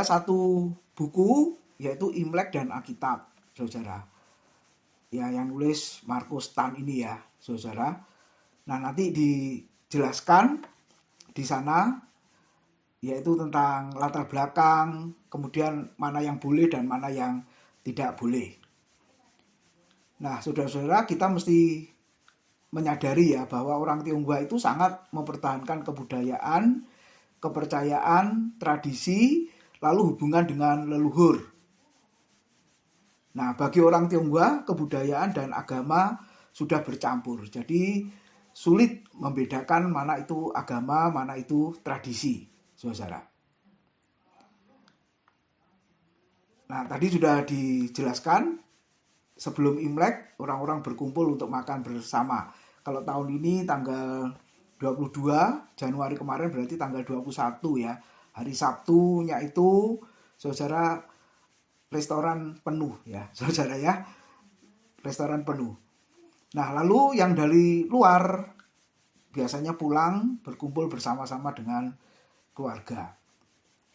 satu buku yaitu Imlek dan Alkitab, saudara. Ya, yang nulis Markus Tan ini ya, saudara. Nah, nanti dijelaskan di sana yaitu tentang latar belakang, kemudian mana yang boleh dan mana yang tidak boleh. Nah, saudara-saudara, kita mesti menyadari ya bahwa orang Tionghoa itu sangat mempertahankan kebudayaan, kepercayaan, tradisi, lalu hubungan dengan leluhur. Nah, bagi orang Tionghoa, kebudayaan dan agama sudah bercampur. Jadi, sulit membedakan mana itu agama, mana itu tradisi, saudara. Nah, tadi sudah dijelaskan, sebelum Imlek, orang-orang berkumpul untuk makan bersama. Kalau tahun ini tanggal 22 Januari kemarin berarti tanggal 21 ya. Hari Sabtunya itu, saudara, restoran penuh ya, saudara ya. Restoran penuh. Nah, lalu yang dari luar biasanya pulang berkumpul bersama-sama dengan keluarga.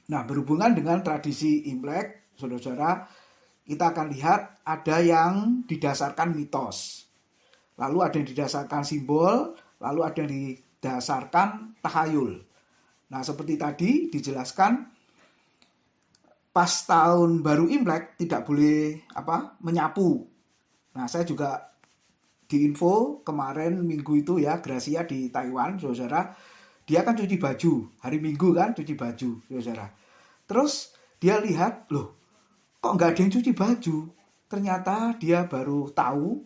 Nah, berhubungan dengan tradisi Imlek, saudara-saudara, kita akan lihat ada yang didasarkan mitos. Lalu ada yang didasarkan simbol, lalu ada yang didasarkan tahayul. Nah, seperti tadi dijelaskan, pas tahun baru Imlek tidak boleh menyapu. Nah, saya juga diinfo kemarin minggu itu ya, Gracia di Taiwan, saudara, dia kan cuci baju, hari Minggu kan cuci baju, saudara. Terus dia lihat, loh, kok nggak ada yang cuci baju? Ternyata dia baru tahu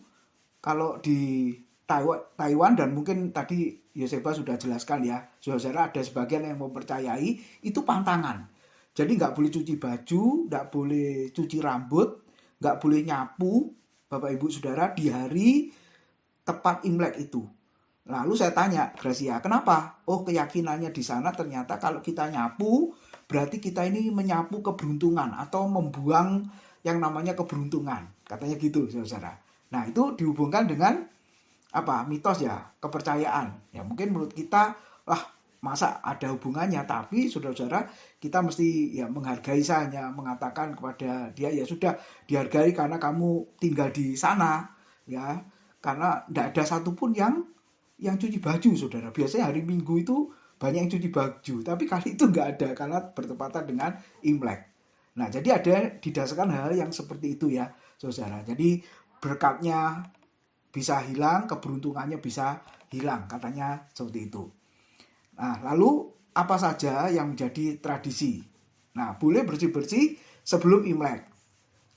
kalau di Taiwan dan mungkin tadi Yoseba sudah jelaskan ya, saudara, ada sebagian yang mempercayai itu pantangan. Jadi nggak boleh cuci baju, nggak boleh cuci rambut, nggak boleh nyapu, Bapak Ibu Saudara, di hari tepat Imlek itu. Lalu saya tanya, Gracia, kenapa? Oh, keyakinannya di sana ternyata kalau kita nyapu, berarti kita ini menyapu keberuntungan atau membuang yang namanya keberuntungan. Katanya gitu, saudara. Nah, itu dihubungkan dengan mitos ya, kepercayaan. Ya, mungkin menurut kita, masa ada hubungannya, tapi saudara-saudara, kita mesti ya menghargai saja, mengatakan kepada dia, ya sudah, dihargai karena kamu tinggal di sana, ya. Karena tidak ada satupun yang cuci baju, saudara. Biasanya hari Minggu itu banyak yang cuci baju, tapi kali itu nggak ada karena bertepatan dengan Imlek. Nah, jadi ada didasarkan hal yang seperti itu ya, saudara. Jadi berkatnya bisa hilang, keberuntungannya bisa hilang, katanya seperti itu. Nah, lalu apa saja yang menjadi tradisi? Nah, boleh bersih-bersih sebelum Imlek.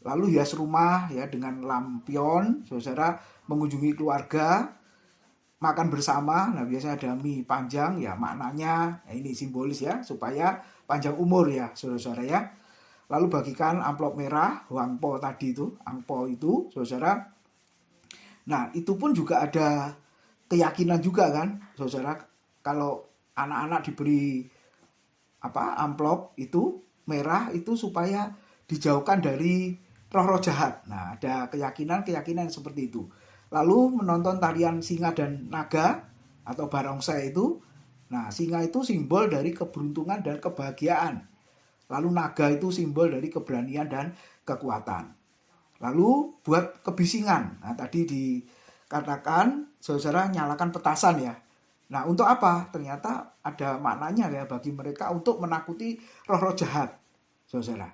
Lalu hias rumah ya dengan lampion, saudara, mengunjungi keluarga, makan bersama. Nah, biasanya ada mie panjang ya, maknanya ya ini simbolis ya, supaya panjang umur ya, saudara-saudara ya. Lalu bagikan amplop merah, wangpo tadi itu, angpo itu, saudara. Nah, itu pun juga ada keyakinan juga kan, saudara, kalau anak-anak diberi amplop itu merah itu supaya dijauhkan dari roh-roh jahat. Nah, ada keyakinan seperti itu. Lalu menonton tarian singa dan naga atau barongsai itu. Nah, singa itu simbol dari keberuntungan dan kebahagiaan. Lalu naga itu simbol dari keberanian dan kekuatan. Lalu buat kebisingan. Nah, tadi dikatakan saudara nyalakan petasan ya. Nah, untuk apa? Ternyata ada maknanya ya bagi mereka untuk menakuti roh-roh jahat, saudara.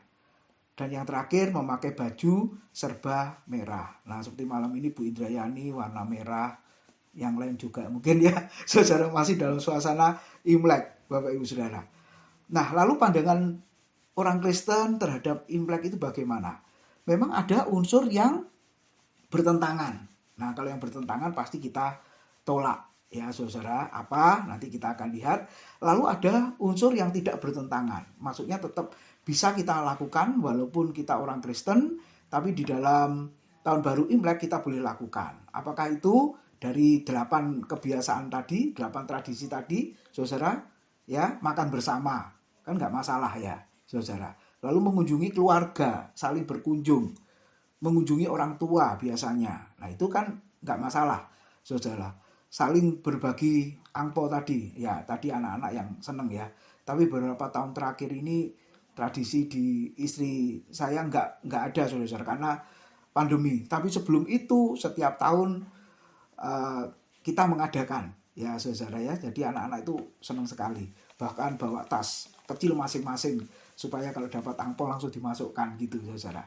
Dan yang terakhir memakai baju serba merah. Nah, seperti malam ini Bu Indrayani warna merah, yang lain juga mungkin ya, saudara, masih dalam suasana Imlek, Bapak Ibu Saudara. Nah, lalu pandangan orang Kristen terhadap Imlek itu bagaimana? Memang ada unsur yang bertentangan. Nah, kalau yang bertentangan pasti kita tolak. Ya, saudara, nanti kita akan lihat. Lalu ada unsur yang tidak bertentangan. Maksudnya tetap bisa kita lakukan walaupun kita orang Kristen, tapi di dalam tahun baru Imlek kita boleh lakukan. Apakah itu dari 8 kebiasaan tadi, 8 tradisi tadi, saudara? Ya, makan bersama. Kan nggak masalah ya, saudara. Lalu mengunjungi keluarga, saling berkunjung. Mengunjungi orang tua biasanya. Nah, itu kan nggak masalah, saudara. Saling berbagi angpo tadi, ya tadi anak-anak yang seneng ya. Tapi beberapa tahun terakhir ini tradisi di istri saya nggak ada saudara karena pandemi. Tapi sebelum itu setiap tahun kita mengadakan ya saudara ya. Jadi anak-anak itu senang sekali. Bahkan bawa tas kecil masing-masing supaya kalau dapat angpau langsung dimasukkan gitu saudara.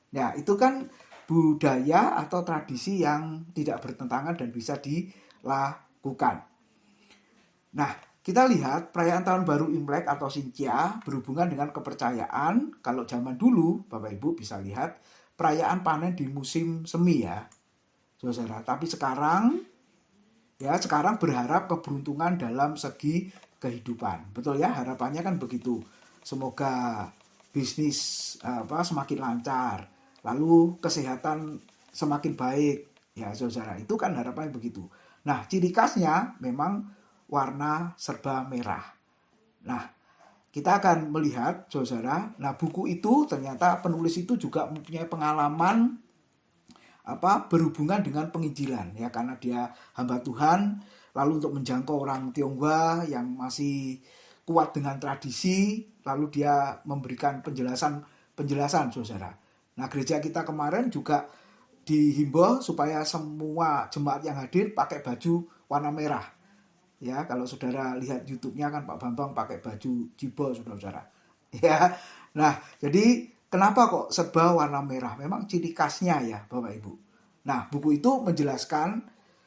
Ya itu kan budaya atau tradisi yang tidak bertentangan dan bisa dilakukan. Nah, kita lihat perayaan tahun baru Imlek atau Xinjia berhubungan dengan kepercayaan. Kalau zaman dulu, Bapak Ibu bisa lihat perayaan panen di musim semi ya, saudara. Tapi sekarang berharap keberuntungan dalam segi kehidupan. Betul ya, harapannya kan begitu. Semoga bisnis semakin lancar, lalu kesehatan semakin baik. Ya, saudara, itu kan harapannya begitu. Nah, ciri khasnya memang warna serba merah. Nah, kita akan melihat, saudara, buku itu ternyata penulis itu juga mempunyai pengalaman berhubungan dengan penginjilan ya, karena dia hamba Tuhan, lalu untuk menjangkau orang Tionghoa yang masih kuat dengan tradisi, lalu dia memberikan penjelasan, saudara. Nah, gereja kita kemarin juga dihimbau supaya semua jemaat yang hadir pakai baju warna merah. Ya, kalau saudara lihat YouTube-nya kan Pak Bambang pakai baju jibo, saudara-saudara. Ya, nah jadi kenapa kok serba warna merah? Memang ciri khasnya ya, Bapak Ibu. Nah, buku itu menjelaskan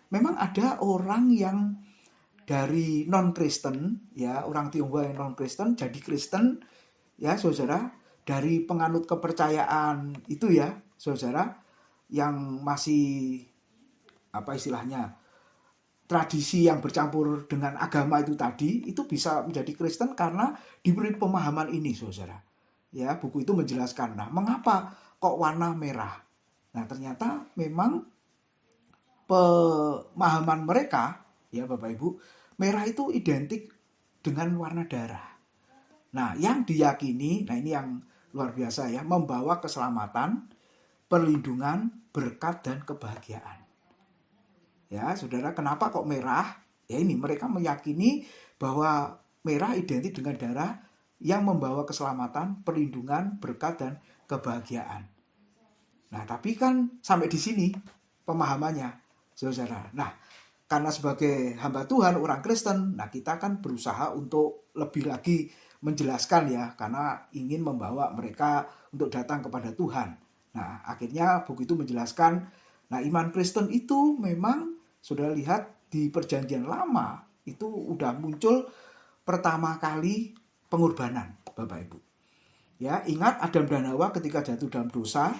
memang ada orang yang dari non-Kristen, ya orang Tionghoa yang non-Kristen jadi Kristen, ya saudara, dari penganut kepercayaan itu ya, saudara, yang masih tradisi yang bercampur dengan agama itu tadi, itu bisa menjadi Kristen karena diberi pemahaman ini, saudara. Ya, buku itu menjelaskan, nah mengapa kok warna merah? Nah, ternyata memang pemahaman mereka, ya Bapak Ibu, merah itu identik dengan warna darah. Nah, yang diyakini, nah ini yang luar biasa ya, membawa keselamatan, perlindungan, berkat, dan kebahagiaan. Ya, saudara, kenapa kok merah? Ya ini, mereka meyakini bahwa merah identik dengan darah yang membawa keselamatan, perlindungan, berkat, dan kebahagiaan. Nah, tapi kan sampai di sini pemahamannya, saudara. Nah, karena sebagai hamba Tuhan, orang Kristen, nah kita kan berusaha untuk lebih lagi menjelaskan ya, karena ingin membawa mereka untuk datang kepada Tuhan. Nah, akhirnya buku itu menjelaskan, nah iman Kristen itu memang sudah lihat di Perjanjian Lama itu udah muncul pertama kali pengorbanan, Bapak Ibu. Ya, ingat Adam dan Hawa ketika jatuh dalam dosa,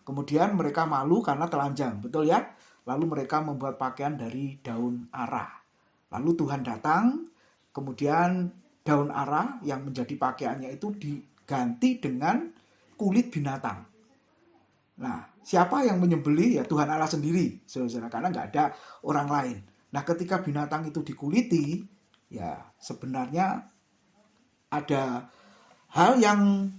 kemudian mereka malu karena telanjang, betul ya? Lalu mereka membuat pakaian dari daun ara. Lalu Tuhan datang, kemudian daun ara yang menjadi pakaiannya itu diganti dengan kulit binatang. Nah, siapa yang menyembelih? Ya Tuhan Allah sendiri, saudara, karena nggak ada orang lain. Nah, ketika binatang itu dikuliti, ya sebenarnya ada hal yang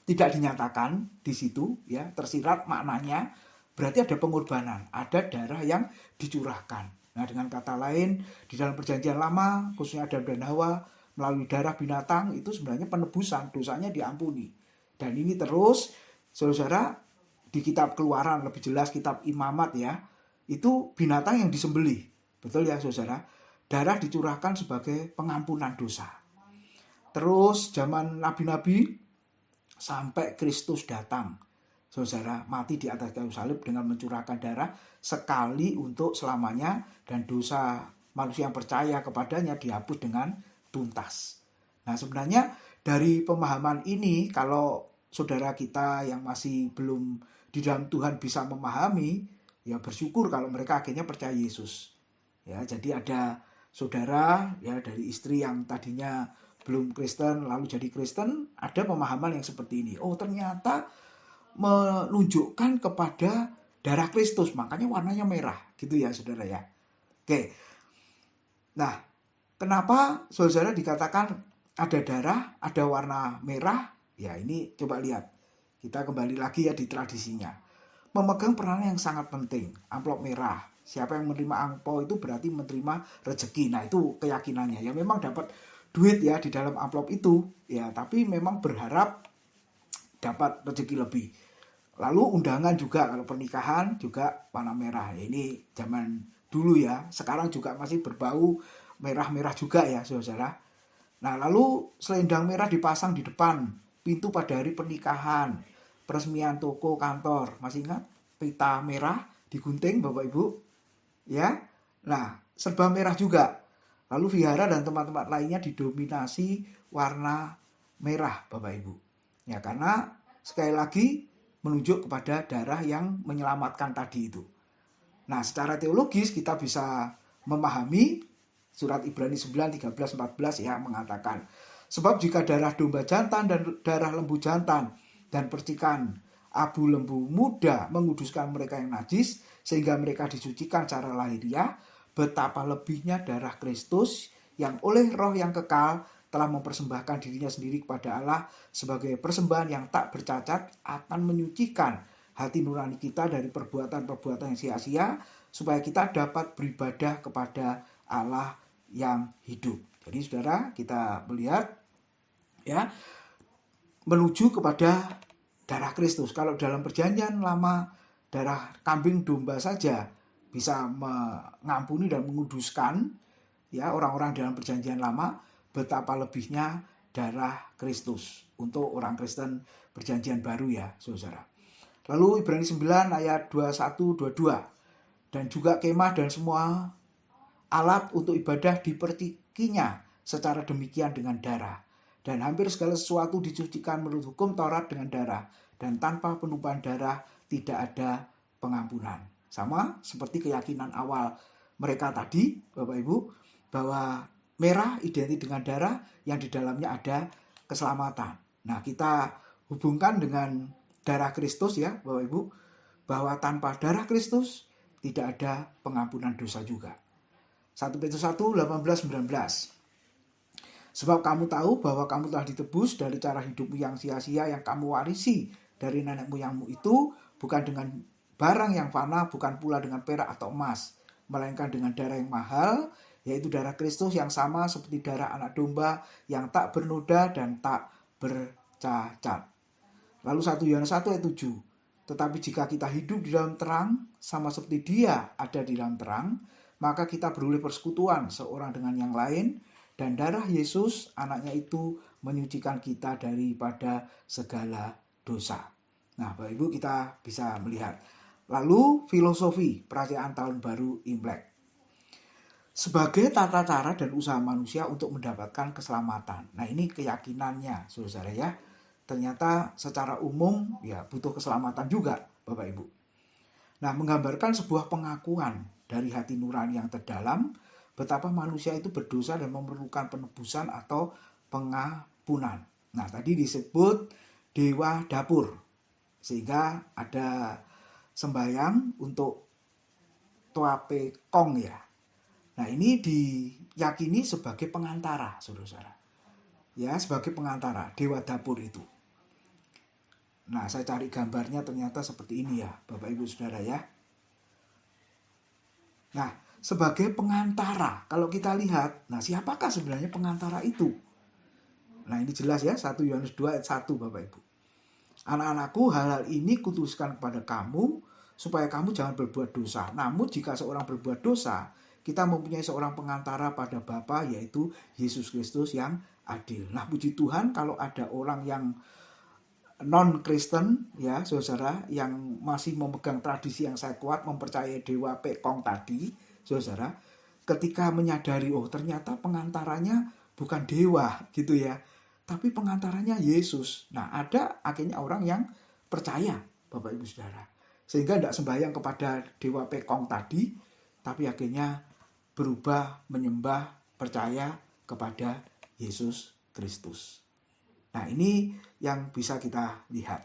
tidak dinyatakan di situ, ya tersirat maknanya, berarti ada pengorbanan, ada darah yang dicurahkan. Nah, dengan kata lain, di dalam Perjanjian Lama, khususnya Adam dan Hawa, melalui darah binatang itu sebenarnya penebusan, dosanya diampuni. Dan ini terus, saudara, di kitab Keluaran, lebih jelas kitab Imamat ya, itu binatang yang disembelih. Betul ya saudara? Darah dicurahkan sebagai pengampunan dosa. Terus zaman nabi-nabi sampai Kristus datang. Saudara, mati di atas kayu salib dengan mencurahkan darah sekali untuk selamanya, dan dosa manusia yang percaya kepadanya dihapus dengan tuntas. Nah, sebenarnya dari pemahaman ini, kalau saudara kita yang masih belum di dalam Tuhan bisa memahami, ya bersyukur kalau mereka akhirnya percaya Yesus. Ya, jadi ada saudara ya dari istri yang tadinya belum Kristen lalu jadi Kristen, ada pemahaman yang seperti ini. Oh, ternyata menunjukkan kepada darah Kristus, makanya warnanya merah, gitu ya saudara ya. Oke. Nah, kenapa saudara dikatakan ada darah, ada warna merah? Ya, ini coba lihat. Kita kembali lagi ya di tradisinya. Memegang peranan yang sangat penting. Amplop merah. Siapa yang menerima angpau itu berarti menerima rezeki. Nah, itu keyakinannya. Ya memang dapat duit ya di dalam amplop itu ya, tapi memang berharap dapat rezeki lebih. Lalu undangan juga kalau pernikahan juga warna merah. Ya, ini zaman dulu ya. Sekarang juga masih berbau merah-merah juga ya, saudara. Nah, lalu selendang merah dipasang di depan pintu pada hari pernikahan, peresmian toko, kantor. Masih ingat? Pita merah digunting, Bapak Ibu. Ya. Nah, serba merah juga. Lalu vihara dan tempat-tempat lainnya didominasi warna merah, Bapak Ibu. Ya, karena sekali lagi menunjuk kepada darah yang menyelamatkan tadi itu. Nah, secara teologis kita bisa memahami surat Ibrani 9, 13, 14 ya mengatakan, sebab jika darah domba jantan dan darah lembu jantan dan percikan abu lembu muda menguduskan mereka yang najis sehingga mereka disucikan secara lahiriah, betapa lebihnya darah Kristus yang oleh roh yang kekal telah mempersembahkan dirinya sendiri kepada Allah sebagai persembahan yang tak bercacat akan menyucikan hati nurani kita dari perbuatan-perbuatan yang sia-sia supaya kita dapat beribadah kepada Allah yang hidup. Jadi saudara, kita melihat ya menuju kepada darah Kristus. Kalau dalam perjanjian lama darah kambing domba saja bisa mengampuni dan menguduskan ya orang-orang dalam perjanjian lama, betapa lebihnya darah Kristus untuk orang Kristen perjanjian baru ya, saudara. Lalu Ibrani 9 ayat 21-22. Dan juga kemah dan semua alat untuk ibadah dipercikinya secara demikian dengan darah. Dan hampir segala sesuatu dicucikan menurut hukum Taurat dengan darah. Dan tanpa penumpahan darah tidak ada pengampunan. Sama seperti keyakinan awal mereka tadi, Bapak Ibu, bahwa merah identik dengan darah yang di dalamnya ada keselamatan. Nah, kita hubungkan dengan darah Kristus ya, Bapak Ibu, bahwa tanpa darah Kristus tidak ada pengampunan dosa juga. 1 Petrus 1, 18-19. Sebab kamu tahu bahwa kamu telah ditebus dari cara hidupmu yang sia-sia yang kamu warisi dari nenek moyangmu itu, bukan dengan barang yang fana, bukan pula dengan perak atau emas, melainkan dengan darah yang mahal, yaitu darah Kristus yang sama seperti darah anak domba yang tak bernoda dan tak bercacat. Lalu 1 Yohanes 1 ayat 7. Tetapi jika kita hidup di dalam terang, sama seperti Dia ada di dalam terang, maka kita beroleh persekutuan seorang dengan yang lain, dan darah Yesus, anaknya itu, menyucikan kita daripada segala dosa. Nah, Bapak Ibu, kita bisa melihat. Lalu filosofi perayaan tahun baru Imlek. Sebagai tata cara dan usaha manusia untuk mendapatkan keselamatan. Nah, ini keyakinannya, saudara ya. Ternyata secara umum ya butuh keselamatan juga, Bapak Ibu. Nah, menggambarkan sebuah pengakuan dari hati nurani yang terdalam betapa manusia itu berdosa dan memerlukan penebusan atau pengampunan. Nah, tadi disebut dewa dapur. Sehingga ada sembahyang untuk Toape Kong ya. Nah, ini diyakini sebagai pengantara, saudara-saudara. Ya, sebagai pengantara, dewa dapur itu. Nah, saya cari gambarnya ternyata seperti ini ya, Bapak Ibu Saudara ya. Nah, sebagai pengantara, kalau kita lihat, nah siapakah sebenarnya pengantara itu? Nah, ini jelas ya, 1 Yohanes 2 ayat 1 Bapak Ibu. Anak-anakku, hal-hal ini kutuliskan kepada kamu, supaya kamu jangan berbuat dosa. Namun jika seorang berbuat dosa, kita mempunyai seorang pengantara pada Bapa, yaitu Yesus Kristus yang adil. Nah, puji Tuhan kalau ada orang yang non-Kristen ya saudara yang masih memegang tradisi yang saya kuat, mempercayai dewa Pekong tadi saudara, ketika menyadari oh ternyata pengantaranya bukan dewa gitu ya, tapi pengantaranya Yesus. Nah, ada akhirnya orang yang percaya Bapak Ibu Saudara, sehingga tidak sembahyang kepada dewa Pekong tadi, tapi akhirnya berubah menyembah, percaya kepada Yesus Kristus. Nah, ini yang bisa kita lihat.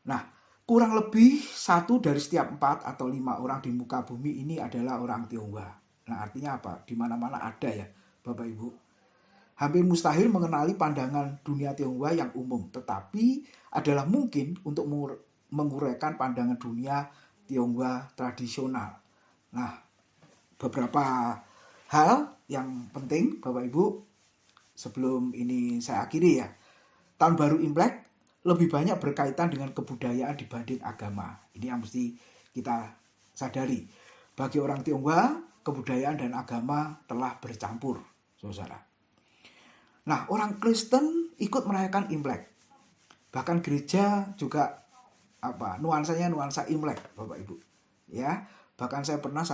Nah, kurang lebih 1 dari setiap 4 atau 5 orang di muka bumi ini adalah orang Tionghoa. Nah, artinya apa? Di mana-mana ada ya, Bapak Ibu. Hampir mustahil mengenali pandangan dunia Tionghoa yang umum, tetapi adalah mungkin untuk menguraikan pandangan dunia Tionghoa tradisional. Nah, beberapa hal yang penting Bapak Ibu, sebelum ini saya akhiri ya. Tahun baru Imlek lebih banyak berkaitan dengan kebudayaan dibanding agama. Ini yang mesti kita sadari. Bagi orang Tionghoa, kebudayaan dan agama telah bercampur, saudara. Nah, orang Kristen ikut merayakan Imlek. Bahkan gereja juga nuansanya nuansa Imlek, Bapak Ibu. Ya, bahkan saya pernah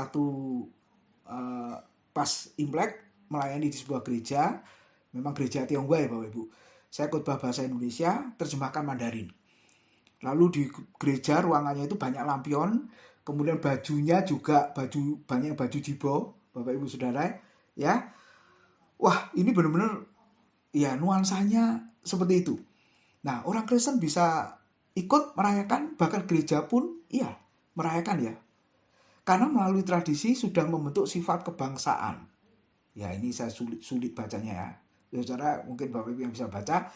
pas Imlek melayani di sebuah gereja, memang gereja Tionghoa ya Bapak Ibu. Saya khotbah bahasa Indonesia, terjemahkan Mandarin. Lalu di gereja ruangannya itu banyak lampion, kemudian bajunya juga banyak baju jibo, Bapak Ibu Saudara, ya. Wah, ini benar-benar ya nuansanya seperti itu. Nah, orang Kristen bisa ikut merayakan, bahkan gereja pun iya merayakan ya. Karena melalui tradisi sudah membentuk sifat kebangsaan. Ya, ini saya sulit bacanya ya. Saudara mungkin Bapak Ibu yang bisa baca,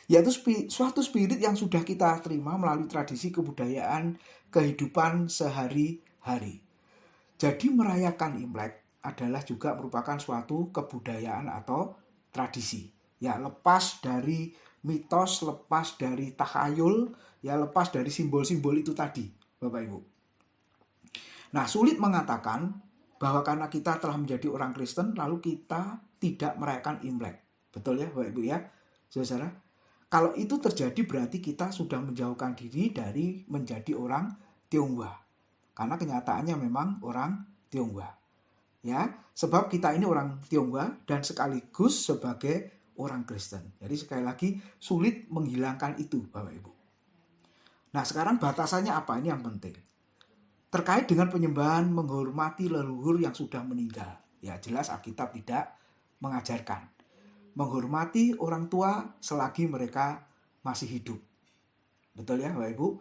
yaitu suatu spirit yang sudah kita terima melalui tradisi kebudayaan kehidupan sehari-hari. Jadi merayakan Imlek adalah juga merupakan suatu kebudayaan atau tradisi. Ya, lepas dari mitos, lepas dari takhayul, ya lepas dari simbol-simbol itu tadi, Bapak Ibu. Nah, sulit mengatakan bahwa karena kita telah menjadi orang Kristen lalu kita tidak merayakan Imlek. Betul ya Bapak Ibu ya, saudara? Kalau itu terjadi berarti kita sudah menjauhkan diri dari menjadi orang Tionghoa. Karena kenyataannya memang orang Tionghoa. Ya, sebab kita ini orang Tionghoa dan sekaligus sebagai orang Kristen. Jadi sekali lagi sulit menghilangkan itu Bapak Ibu. Nah, sekarang batasannya apa? Ini yang penting. Terkait dengan penyembahan menghormati leluhur yang sudah meninggal. Ya, jelas Alkitab tidak mengajarkan. Menghormati orang tua selagi mereka masih hidup. Betul ya Bapak Ibu?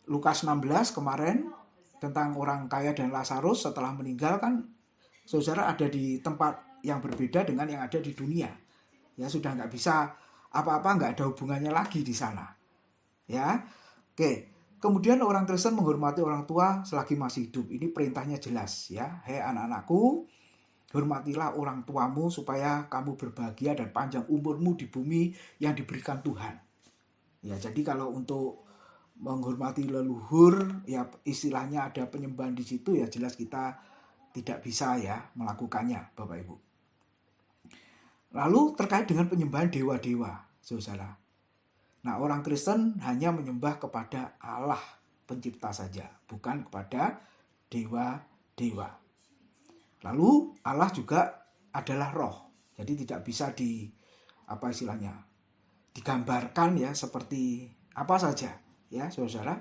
Lukas 16 kemarin tentang orang kaya dan Lazarus setelah meninggal kan saudara ada di tempat yang berbeda dengan yang ada di dunia. Ya sudah nggak bisa apa-apa, nggak ada hubungannya lagi di sana. Ya, oke. Kemudian orang Kristen menghormati orang tua selagi masih hidup. Ini perintahnya jelas ya. Hei anak-anakku, hormatilah orang tuamu supaya kamu berbahagia dan panjang umurmu di bumi yang diberikan Tuhan. Ya, jadi kalau untuk menghormati leluhur, ya istilahnya ada penyembahan di situ, ya jelas kita tidak bisa ya melakukannya, Bapak Ibu. Lalu terkait dengan penyembahan dewa-dewa, saudara. Nah, orang Kristen hanya menyembah kepada Allah pencipta saja, bukan kepada dewa-dewa. Lalu Allah juga adalah roh. Jadi tidak bisa digambarkan ya seperti apa saja ya, saudara.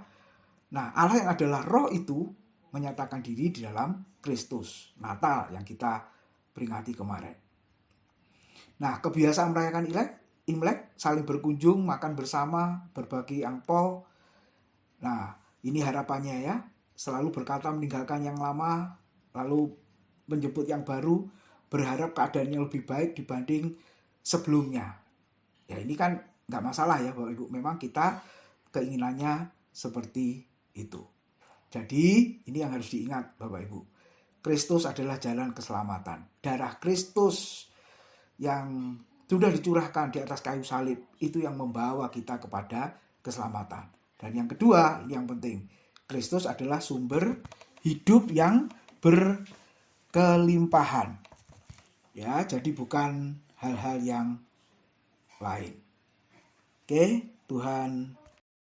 Nah, Allah yang adalah roh itu menyatakan diri di dalam Kristus, Natal yang kita peringati kemarin. Nah, kebiasaan merayakan Imlek, saling berkunjung, makan bersama, berbagi angpau. Nah, ini harapannya ya, selalu berkata meninggalkan yang lama, lalu menjemput yang baru, berharap keadaannya lebih baik dibanding sebelumnya. Ya ini kan nggak masalah ya Bapak Ibu, memang kita keinginannya seperti itu. Jadi ini yang harus diingat Bapak Ibu. Kristus adalah jalan keselamatan. Darah Kristus yang sudah dicurahkan di atas kayu salib itu yang membawa kita kepada keselamatan. Dan yang kedua, ini yang penting, Kristus adalah sumber hidup yang berkelimpahan. Ya, jadi bukan hal-hal yang lain. Oke, Tuhan